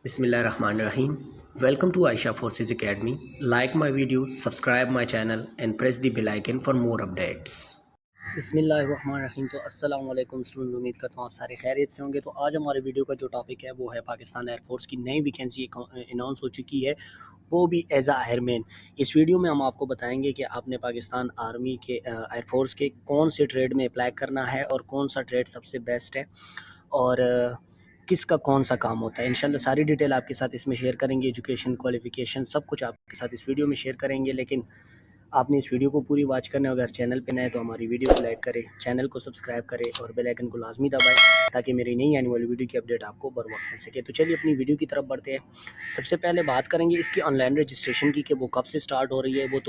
Bismillahirrahmanirrahim. Welcome to Aisha Forces Academy. Like my videos, subscribe my channel and press the bell icon for more updates. بسم اللہ الرحمن الرحیم. تو السلام علیکم student, امید کرتا ہوں آپ سارے خیریت سے ہوں گے. تو آج ہمارے ویڈیو کا جو ٹاپک ہے وہ ہے پاکستان ایئر فورس کی نئی ویکینسی اناؤنس ہو چکی ہے، وہ بھی ایز اے ایئر مین. اس ویڈیو میں ہم آپ کو بتائیں گے کہ آپ نے پاکستان آرمی کے ایئر فورس کے کون سے ٹریڈ میں اپلائی کرنا ہے اور کون سا ٹریڈ سب سے بیسٹ ہے اور کس کا کون سا کام ہوتا ہے. انشاءاللہ ساری ڈیٹیل آپ کے ساتھ اس میں شیئر کریں گے، ایجوکیشن، کوالیفیکیشن، سب کچھ آپ کے ساتھ اس ویڈیو میں شیئر کریں گے. لیکن آپ نے اس ویڈیو کو پوری واچ کرنا ہے. اگر چینل پہ نئے تو ہماری ویڈیو کو لائک کرے، چینل کو سبسکرائب کرے اور بیل آئیکن کو لازمی دبائے تاکہ میری نئی آنے والی ویڈیو کی اپڈیٹ آپ کو بر وقت مل سکے. تو چلیے اپنی ویڈیو کی طرف بڑھتے ہیں. سب سے پہلے بات کریں گے اس کی آن لائن رجسٹریشن کی کہ وہ کب سے سٹارٹ ہو رہی ہے. وہ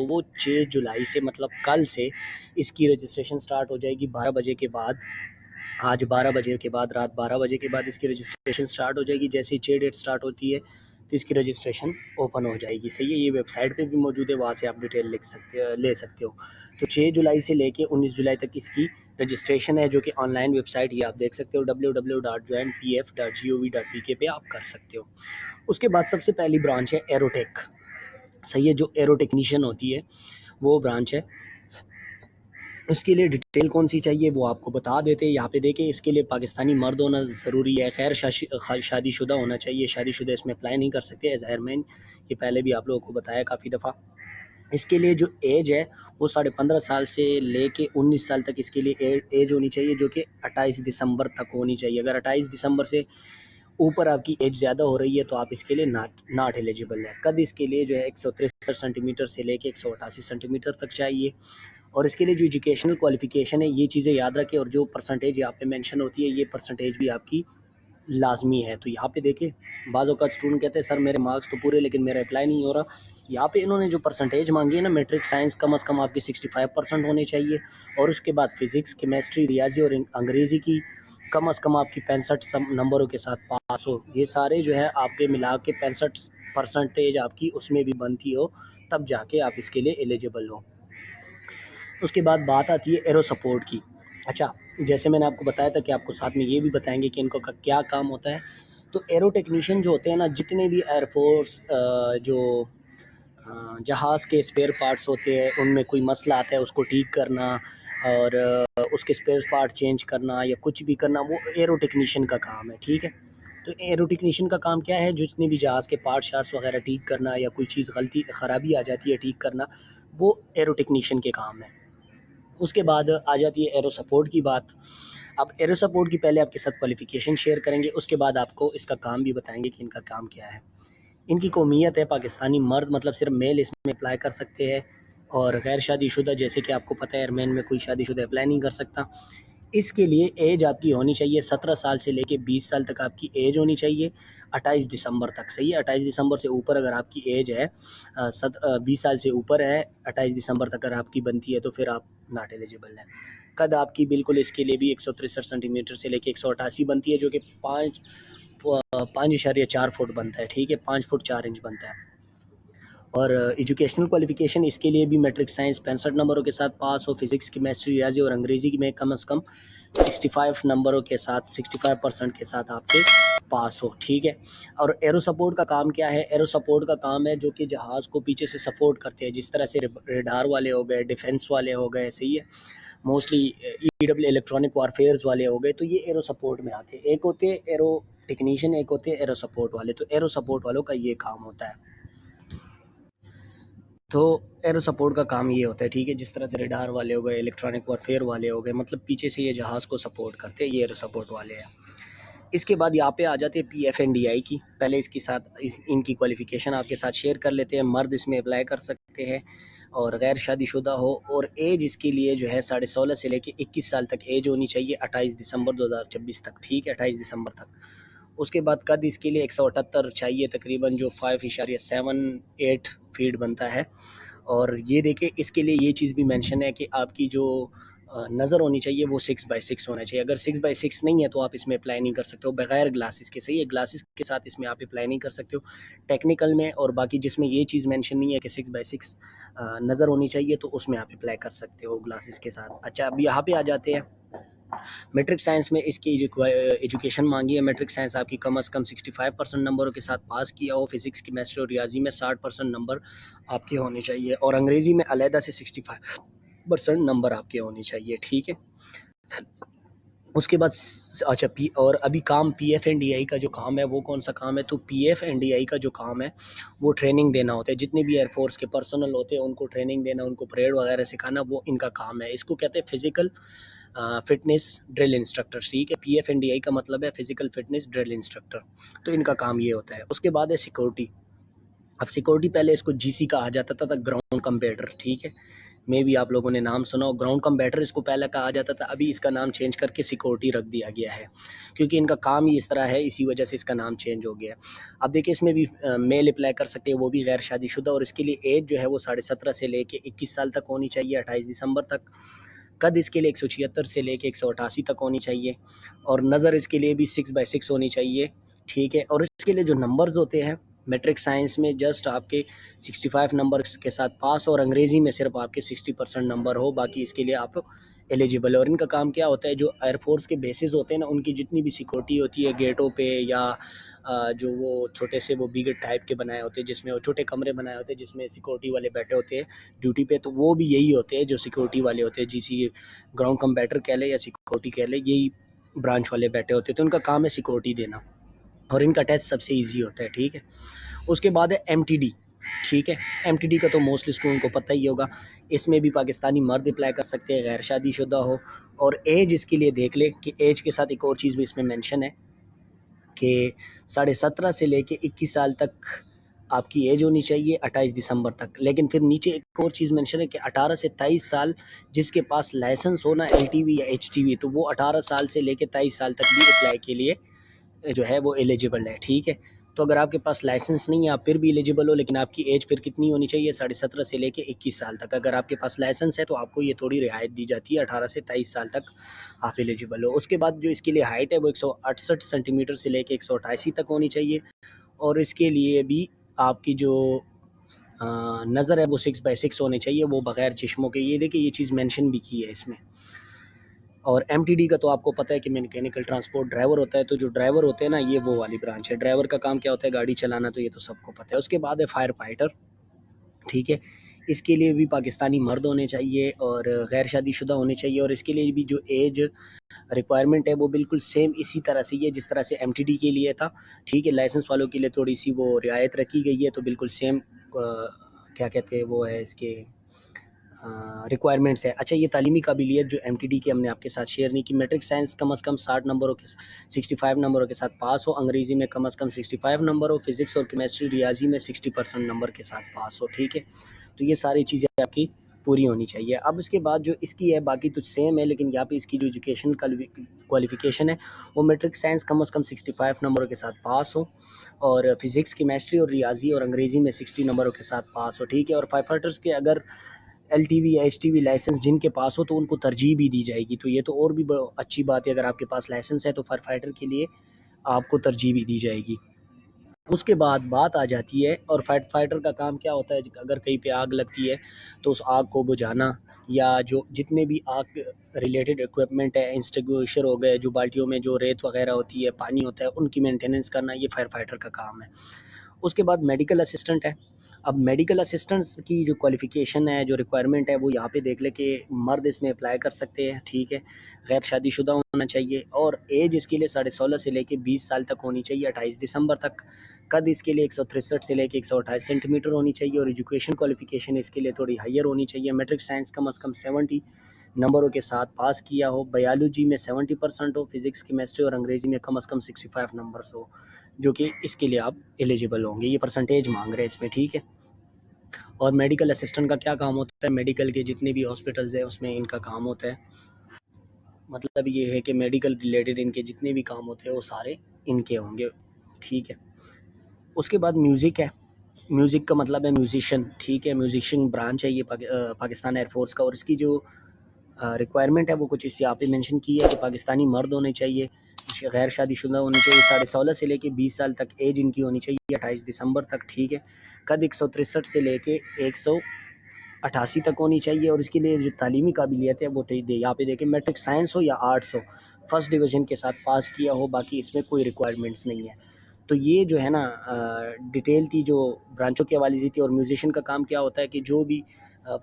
6 جولائی سے، مطلب کل سے اس کی رجسٹریشن سٹارٹ ہو جائے گی 12 بجے کے بعد. آج 12 بجے کے بعد، رات 12 بجے کے بعد اس کی رجسٹریشن سٹارٹ ہو جائے گی. جیسے ہی 6 ڈیٹ سٹارٹ ہوتی ہے تو اس کی رجسٹریشن اوپن ہو جائے گی. صحیح ہے، یہ ویب سائٹ پہ بھی موجود ہے، وہاں سے آپ ڈیٹیل لے سکتے ہو. تو 6 جولائی سے لے کے 19 جولائی تک اس کی رجسٹریشن ہے، جو کہ آن لائن ویب سائٹ یہ آپ دیکھ سکتے ہو www.joinpf.gov.pk پہ آپ کر سکتے ہو. اس کے بعد سب سے پہلی برانچ ہے ایروٹیک. صحیح ہے، جو ایرو ٹیکنیشین ہوتی ہے وہ برانچ ہے. اس کے لیے ڈیٹیل کون سی چاہیے وہ آپ کو بتا دیتے ہیں. یہاں پہ دیکھیں، اس کے لیے پاکستانی مرد ہونا ضروری ہے، خیر شادی شدہ ہونا چاہیے. شادی شدہ اس میں اپلائی نہیں کر سکتے ایز ایئر مین، یہ پہلے بھی آپ لوگوں کو بتایا کافی دفعہ. اس کے لیے جو ایج ہے وہ 15.5 سال سے لے کے 19 سال تک اس کے لیے ایج ہونی چاہیے، جو کہ 28 دسمبر تک ہونی چاہیے. اگر 28 دسمبر سے اوپر آپ کی ایج زیادہ ہو رہی ہے تو آپ اس کے لیے ناٹ ایلیجیبل ہے. قد اس کے لیے جو ہے 163 سینٹی میٹر سے لے کے 188 سینٹی میٹر تک چاہیے. اور اس کے لیے جو ایجوکیشنل کوالیفیکیشن ہے یہ چیزیں یاد رکھیں، اور جو پرسنٹیج یہاں پہ مینشن ہوتی ہے یہ پرسنٹیج بھی آپ کی لازمی ہے. تو یہاں پہ دیکھیں، بعض اوقات اسٹوڈنٹ کہتے ہیں سر میرے مارکس تو پورے لیکن میرا اپلائی نہیں ہو رہا. یہاں پہ انہوں نے جو پرسنٹیج مانگی ہے نا، میٹرک سائنس کم از کم آپ کی 65% ہونے چاہیے، اور اس کے بعد فزکس، کیمسٹری، ریاضی اور انگریزی کی کم از کم آپ کی 65 نمبروں کے ساتھ پاس ہو. یہ سارے جو ہے آپ کے ملا کے 65% آپ کی اس میں بھی بنتی ہو، تب جا کے آپ اس کے لیے ایلیجیبل ہو. اس کے بعد بات آتی ہے ایرو سپورٹ کی. اچھا، جیسے میں نے آپ کو بتایا تھا کہ آپ کو ساتھ میں یہ بھی بتائیں گے کہ ان کا کیا کام ہوتا ہے. تو ایرو ٹیکنیشین جو ہوتے ہیں نا، جتنے بھی ایئر فورس جو جہاز کے اسپیئر پارٹس ہوتے ہیں ان میں کوئی مسئلہ آتا ہے اس کو ٹھیک کرنا اور اس کے اسپیئر پارٹ چینج کرنا یا کچھ بھی کرنا، وہ ایرو ٹیکنیشین کا کام ہے. ٹھیک ہے، تو ایرو ٹیکنیشین کا کام کیا ہے؟ جتنے بھی جہاز کے پارٹ شارٹس وغیرہ ٹھیک کرنا یا کوئی چیز غلطی خرابی آ جاتی ہے ٹھیک کرنا، وہ ایرو ٹیکنیشین کے کام ہے. اس کے بعد آ جاتی ہے ایرو سپورٹ کی بات. اب ایرو سپورٹ کی پہلے آپ کے ساتھ کوالیفیکیشن شیئر کریں گے، اس کے بعد آپ کو اس کا کام بھی بتائیں گے کہ ان کا کام کیا ہے. ان کی قومیت ہے پاکستانی مرد، مطلب صرف میل اس میں اپلائی کر سکتے ہیں، اور غیر شادی شدہ، جیسے کہ آپ کو پتہ ہے ایئر مین میں کوئی شادی شدہ اپلائی نہیں کر سکتا. اس کے لیے ایج آپ کی ہونی چاہیے 17 سال سے لے کے 20 سال تک آپ کی ایج ہونی چاہیے 28 دسمبر تک. صحیح ہے، 28 دسمبر سے اوپر اگر آپ کی ایج ہے 20 سال سے اوپر ہے 28 دسمبر تک اگر آپ کی بنتی ہے تو پھر آپ ناٹ ایلیجیبل ہے. قد آپ کی بالکل اس کے لیے بھی 163 سینٹی میٹر سے لے کے 188 بنتی ہے، جو کہ 5.4 فٹ بنتا ہے. ٹھیک ہے، 5 فٹ 4 انچ بنتا ہے. اور ایجوکیشنل کوالیفیکیشن اس کے لیے بھی میٹرک سائنس 65 نمبروں کے ساتھ پاس ہو، فزکس، کیمسٹری، ریاضی اور انگریزی میں کم از کم 65 نمبروں کے ساتھ 65% کے ساتھ آپ کے پاس ہو. ٹھیک ہے. اور ایرو سپورٹ کا کام کیا ہے؟ ایرو سپورٹ کا کام ہے جو کہ جہاز کو پیچھے سے سپورٹ کرتے ہیں، جس طرح سے ریڈار والے ہو گئے، ڈیفنس والے ہو گئے. صحیح ہے، موسٹلی الیکٹرانک وارفیئرز والے ہو گئے، تو یہ ایرو سپورٹ میں آتے ہیں. ایک ہوتے ہیں ایرو ٹیکنیشین، ایک ہوتے ہیں ایرو سپورٹ والے. تو ایرو سپورٹ والوں کا یہ کام ہوتا ہے. تو ایرو سپورٹ کا کام یہ ہوتا ہے. ٹھیک ہے، جس طرح سے ریڈار والے ہو گئے، الیکٹرانک وارفیئر والے ہو گئے، مطلب پیچھے سے یہ جہاز کو سپورٹ کرتے ہیں، یہ ایرو سپورٹ والے ہیں. اس کے بعد یہاں پہ آ جاتے ہیں PFNDI کی. پہلے اس کے ساتھ ان کی کوالیفیکیشن آپ کے ساتھ شیئر کر لیتے ہیں. مرد اس میں اپلائی کر سکتے ہیں اور غیر شادی شدہ ہو، اور ایج اس کے لیے جو ہے 16.5 سے لے کے 21 سال تک ایج ہونی چاہیے 28 دسمبر 2024 تک. ٹھیک ہے، 28 دسمبر تک. اس کے بعد قد اس کے لیے 178 چاہیے تقریباً، جو 5.78 فیٹ بنتا ہے. اور یہ دیکھیں اس کے لیے یہ چیز بھی مینشن ہے کہ آپ کی جو نظر ہونی چاہیے وہ 6/6 ہونا چاہیے. اگر 6/6 نہیں ہے تو آپ اس میں اپلائی نہیں کر سکتے ہو بغیر گلاسز کے. صحیح ہے، گلاسز کے ساتھ اس میں آپ اپلائی نہیں کر سکتے ہو ٹیکنیکل میں. اور باقی جس میں یہ چیز مینشن نہیں ہے کہ 6/6 نظر ہونی چاہیے تو اس میں آپ اپلائی کر سکتے ہو گلاسز کے ساتھ. اچھا، اب یہاں پہ آ جاتے ہیں میٹرک سائنس میں اس کی جو ایجوکیشن مانگی ہے، میٹرک سائنس آپ کی کم از کم 65% نمبروں کے ساتھ پاس کیا ہو، فزکس کیمسٹری اور ریاضی میں 60% نمبر آپ کے ہونے چاہیے، اور انگریزی میں علیحدہ سے 65% نمبر آپ کے ہونے چاہیے، ٹھیک ہے۔ اس کے بعد اچھا اور ابھی کام P F N D I کا جو کام ہے وہ کون سا کام ہے؟ تو P F N D I کا جو کام ہے وہ ٹریننگ دینا ہوتا ہے، جتنے بھی ایئر فورس کے پرسنل ہوتے ہیں ان کو ٹریننگ دینا، ان کو پریڈ وغیرہ سکھانا، وہ ان کا کام ہے۔ اس کو کہتے ہیں فزیکل فٹنس ڈرل انسٹرکٹر، ٹھیک ہے۔ P F N D I کا مطلب ہے فزیکل فٹنس ڈرل انسٹرکٹر، تو ان کا کام یہ ہوتا ہے۔ اس کے بعد ہے سیکورٹی۔ اب سیکورٹی پہلے اس کو جی سی کہا جاتا تھا گراؤنڈ کمبیٹر، ٹھیک ہے، میں بھی آپ لوگوں نے نام سنا ہو، گراؤنڈ کمبیٹر اس کو پہلے کہا جاتا تھا، ابھی اس کا نام چینج کر کے سیکورٹی رکھ دیا گیا ہے، کیونکہ ان کا کام ہی اس طرح ہے، اسی وجہ سے اس کا نام چینج ہو گیا ہے۔ اب دیکھیں اس میں بھی میل اپلائی کر سکتے ہیں، وہ بھی غیر شادی شدہ، اور اس کے لیے ایج جو ہے وہ 17.5 سے لے کے 21 سال تک ہونی چاہیے، 28 دسمبر تک۔ قد اس کے لیے 176 سے لے کے 188 تک ہونی چاہیے، اور نظر اس کے لیے بھی 6/6 ہونی چاہیے، ٹھیک ہے۔ اور اس کے لیے جو نمبرز ہوتے ہیں میٹرک سائنس میں جسٹ آپ کے 65 نمبر کے ساتھ پاس، اور انگریزی میں صرف آپ کے 60% نمبر ہو، باقی اس کے لیے آپ ایلیجیبل ہے۔ اور ان کا کام کیا ہوتا ہے؟ جو ایئر فورس کے بیسز ہوتے ہیں نا، ان کی جتنی بھی سیکورٹی ہوتی ہے گیٹوں پہ، یا جو وہ چھوٹے سے وہ بیگٹ ٹائپ کے بنائے ہوتے ہیں جس میں وہ چھوٹے کمرے بنائے ہوتے ہیں جس میں سیکورٹی والے بیٹھے ہوتے ہیں ڈیوٹی پہ، تو وہ بھی یہی ہوتے ہیں جو سیکورٹی والے ہوتے ہیں، جی سی گراؤنڈ کمبیٹر کہہ لے یا سیکورٹی کہہ لے، یہی برانچ والے بیٹھے ہوتے ہیں، تو ان کا کام ہے سیکورٹی دینا، اور ان کا ٹیسٹ سب سے ایزی ہوتا ہے، ٹھیک ہے۔ اس کے بعد ہے ایم ٹی ڈی، ٹھیک ہے۔ ایم ٹی ڈی کا تو موسٹلی اسٹوڈنٹ کو پتہ ہی ہوگا، اس میں بھی پاکستانی مرد اپلائی کر سکتے ہیں، غیر شادی شدہ ہو، اور ایج اس کے لیے دیکھ لے کہ ایج کے ساتھ ایک اور چیز بھی اس میں مینشن ہے کہ 17.5 سے لے کے 21 سال تک آپ کی ایج ہونی چاہیے، 28 دسمبر تک، لیکن پھر نیچے ایک اور چیز مینشن ہے کہ 18 سے 23 سال جس کے پاس لائسنس ہونا ایل ٹی وی یا ایچ ٹی وی، تو وہ 18 سال سے لے کے 23 سال تک بھی اپلائی کے لیے جو ہے وہ ایلیجیبل ہے، ٹھیک ہے۔ تو اگر آپ کے پاس لائسنس نہیں ہے آپ پھر بھی ایلیجیبل ہو، لیکن آپ کی ایج پھر کتنی ہونی چاہیے؟ 17.5 سے لے کے 21 سال تک۔ اگر آپ کے پاس لائسنس ہے تو آپ کو یہ تھوڑی رعایت دی جاتی ہے، 18 سے 23 سال تک آپ ایلیجیبل ہو۔ اس کے بعد جو اس کے لیے ہائٹ ہے وہ 168 سینٹی میٹر سے لے کے 188 تک ہونی چاہیے، اور اس کے لیے بھی آپ کی جو نظر ہے وہ 6/6 ہونے چاہیے، وہ بغیر چشموں کے۔ یہ دیکھیں یہ چیز مینشن بھی کی ہے اس میں۔ اور ایم ٹی ڈی کا تو آپ کو پتہ ہے کہ میکینیکل ٹرانسپورٹ ڈرائیور ہوتا ہے، تو جو ڈرائیور ہوتے ہیں نا یہ وہ والی برانچ ہے، ڈرائیور کا کام کیا ہوتا ہے؟ گاڑی چلانا، تو یہ تو سب کو پتہ ہے۔ اس کے بعد ہے فائر فائٹر، ٹھیک ہے۔ اس کے لیے بھی پاکستانی مرد ہونے چاہیے اور غیر شادی شدہ ہونے چاہیے، اور اس کے لیے بھی جو ایج ریکوائرمنٹ ہے وہ بالکل سیم اسی طرح سے یہ جس طرح سے ایم ٹی ڈی کے لیے تھا، ٹھیک ہے۔ لائسنس والوں کے لیے تھوڑی سی وہ رعایت رکھی گئی ہے، تو بالکل سیم کیا کہتے ہیں وہ ہے اس کے ریکوائرمنٹس ہے۔ اچھا یہ تعلیمی قابلیت جو ایم ٹی ڈی کی ہم نے آپ کے ساتھ شیئر نہیں کی، میٹرک سائنس کم از کم 60 نمبروں کے 65 نمبروں کے ساتھ پاس ہو، انگریزی میں کم از کم 65 نمبر ہو، فزکس اور کیمسٹری ریاضی میں 60% نمبر کے ساتھ پاس ہو، ٹھیک ہے۔ تو یہ ساری چیزیں آپ کی پوری ہونی چاہیے۔ اب اس کے بعد جو اس کی ہے باقی تو سیم ہے، لیکن یہاں پہ اس کی جو ایجوکیشن کوالیفیکیشن ہے وہ میٹرک سائنس کم از کم 65 نمبروں کے ساتھ پاس ہو، اور فزکس کیمسٹری اور ریاضی اور انگریزی میں 60 نمبروں کے ساتھ پاس ہو، ٹھیک ہے۔ اور فائر فائٹرز کے اگر ایل ٹی وی یا ایچ ٹی وی لائسنس جن کے پاس ہو تو ان کو ترجیح بھی دی جائے گی، تو یہ تو اور بھی اچھی بات ہے، اگر آپ کے پاس لائسنس ہے تو فائر فائٹر کے لیے آپ کو ترجیح بھی دی جائے گی۔ اس کے بعد بات آ جاتی ہے، اور فائر فائٹر کا کام کیا ہوتا ہے؟ اگر کہیں پہ آگ لگتی ہے تو اس آگ کو بجھانا، یا جو جتنے بھی آگ ریلیٹڈ اکوپمنٹ ہے، انسٹنگوشر ہو گئے، جو بالٹیوں میں جو ریت وغیرہ ہوتی ہے، پانی ہوتا ہے، ان کی مینٹیننس کرنا، یہ فائر فائٹر کا کام ہے۔ اس کے بعد میڈیکل اسسٹنٹ ہے۔ اب میڈیکل اسسٹنٹس کی جو کوالیفیکیشن ہے، جو ریکوائرمنٹ ہے، وہ یہاں پہ دیکھ لے کہ مرد اس میں اپلائی کر سکتے ہیں، ٹھیک ہے، غیر شادی شدہ ہونا چاہیے، اور ایج اس کے لیے 16.5 سے لے کے 20 سال تک ہونی چاہیے، 28 دسمبر تک۔ قد اس کے لیے 163 سے لے کے 128 سینٹی میٹر ہونی چاہیے، اور ایجوکیشن کوالیفیکیشن اس کے لیے تھوڑی ہائر ہونی چاہیے، میٹرک سائنس کم از کم 70 نمبروں کے ساتھ پاس کیا ہو، بایولوجی میں 70% ہو، فزکس کیمسٹری اور انگریزی میں کم از کم 65 نمبرز ہو، جو کہ اس کے لیے آپ ایلیجیبل ہوں گے، یہ پرسنٹیج مانگ رہے ہیں اس میں، ٹھیک ہے۔ اور میڈیکل اسسٹنٹ کا کیا کام ہوتا ہے؟ میڈیکل کے جتنے بھی ہاسپٹلز ہیں اس میں ان کا کام ہوتا ہے، مطلب یہ ہے کہ میڈیکل ریلیٹڈ ان کے جتنے بھی کام ہوتے ہیں وہ سارے ان کے ہوں گے، ٹھیک ہے۔ اس کے بعد میوزک ہے، میوزک کا مطلب ہے میوزیشین، ٹھیک ہے، میوزیشین برانچ ہے یہ پاکستان ایئر فورس کا، اور اس کی جو ریکوائرمنٹ ہے وہ کچھ اس یہاں پہ مینشن کی ہے کہ پاکستانی مرد ہونے چاہیے، غیر شادی شدہ ہونے چاہیے، 16.5 سے لے کے 20 سال تک ایج ان کی ہونی چاہیے، 28 دسمبر تک، ٹھیک ہے۔ قد 163 سے لے کے 88 تک ہونی چاہیے، اور اس کے لیے جو تعلیمی قابلیت ہے وہ یہاں پہ دیکھیں میٹرک سائنس ہو یا آرٹس ہو، فرسٹ ڈویژن کے ساتھ پاس کیا ہو، باقی اس میں کوئی ریکوائرمنٹس نہیں ہے۔ تو یہ جو ہے نا ڈیٹیل تھی جو برانچوں کے حوالے سے تھی۔ اور میوزیشین کا کام کیا ہوتا ہے کہ جو بھی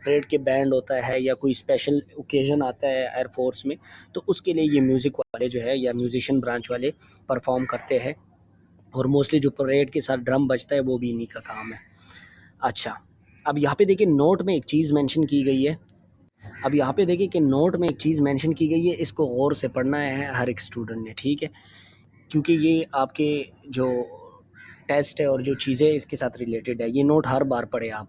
پریڈ کے بینڈ ہوتا ہے یا کوئی اسپیشل اوکیزن آتا ہے ایئر فورس میں، تو اس کے لیے یہ میوزک والے جو ہے یا میوزیشین برانچ والے پرفارم کرتے ہیں، اور موسٹلی جو پریڈ کے ساتھ ڈرم بجتا ہے وہ بھی انہی کا کام ہے۔ اچھا، اب یہاں پہ دیکھیں نوٹ میں ایک چیز مینشن کی گئی ہے، اس کو غور سے پڑھنا ہے ہر ایک اسٹوڈنٹ نے، ٹھیک ہے، کیونکہ یہ آپ کے جو ٹیسٹ ہے اور جو چیزیں اس کے ساتھ ریلیٹڈ ہے، یہ نوٹ ہر بار پڑھے آپ۔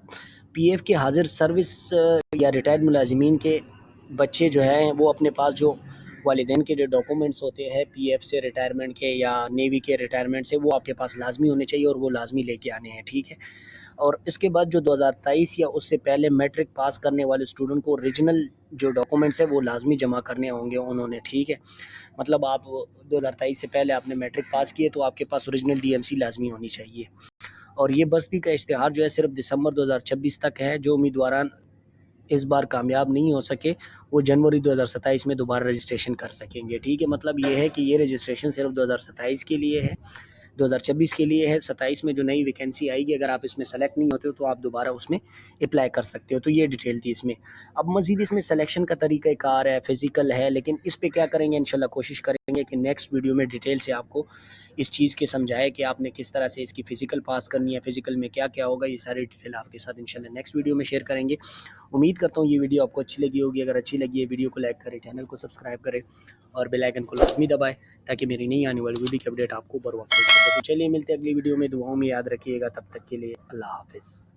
پی ایف کے حاضر سروس یا ریٹائرڈ ملازمین کے بچے جو ہیں وہ اپنے پاس جو والدین کے جو ڈاکومنٹس ہوتے ہیں پی ایف سے ریٹائرمنٹ کے یا نیوی کے ریٹائرمنٹ سے، وہ آپ کے پاس لازمی ہونے چاہیے، اور وہ لازمی لے کے آنے ہیں، ٹھیک ہے۔ اور اس کے بعد جو 2023 یا اس سے پہلے میٹرک پاس کرنے والے اسٹوڈنٹ کو اوریجنل جو ڈاکومنٹس ہیں وہ لازمی جمع کرنے ہوں گے انہوں نے، ٹھیک ہے۔ مطلب آپ 2023 سے پہلے آپ نے میٹرک پاس کیے تو آپ کے پاس اوریجنل ڈی ایم سی لازمی ہونی چاہیے۔ اور یہ بستی کا اشتہار جو ہے صرف دسمبر 2026 تک ہے۔ جو امیدواران اس بار کامیاب نہیں ہو سکے وہ جنوری 2027 میں دوبارہ رجسٹریشن کر سکیں گے، ٹھیک ہے۔ مطلب یہ ہے کہ یہ رجسٹریشن صرف 2027 کے لیے ہے، 2026 کے لیے ہے۔ 27 میں جو نئی ویکینسی آئے گی، اگر آپ اس میں سلیکٹ نہیں ہوتے ہو تو آپ دوبارہ اس میں اپلائی کر سکتے ہو۔ تو یہ ڈیٹیل تھی اس میں۔ اب مزید اس میں سلیکشن کا طریقہ کار ہے، فزیکل ہے، لیکن اس پہ کیا کریں گے، انشاءاللہ کوشش کریں گے کہ نیکسٹ ویڈیو میں ڈیٹیل سے آپ کو اس چیز کے سمجھائے کہ آپ نے کس طرح سے اس کی فزیکل پاس کرنی ہے، فزیکل میں کیا کیا ہوگا، یہ ساری ڈیٹیل آپ کے ساتھ انشاءاللہ نیکسٹ ویڈیو میں شیئر کریں گے۔ امید کرتا ہوں یہ ویڈیو آپ کو اچھی لگی ہوگی۔ اگر اچھی لگی ہے ویڈیو کو لائک کریں، چینل کو سبسکرائب کریں، اور بیل آئیکن کو لازمی دبائیں تاکہ میری نئی آنے والی ویڈیو کی اپڈیٹ آپ کو بر وقت مل سکے۔ تو چلیے ملتے ہیں اگلی ویڈیو میں، دعاؤں میں یاد رکھیے گا، تب تک کے لیے اللہ حافظ۔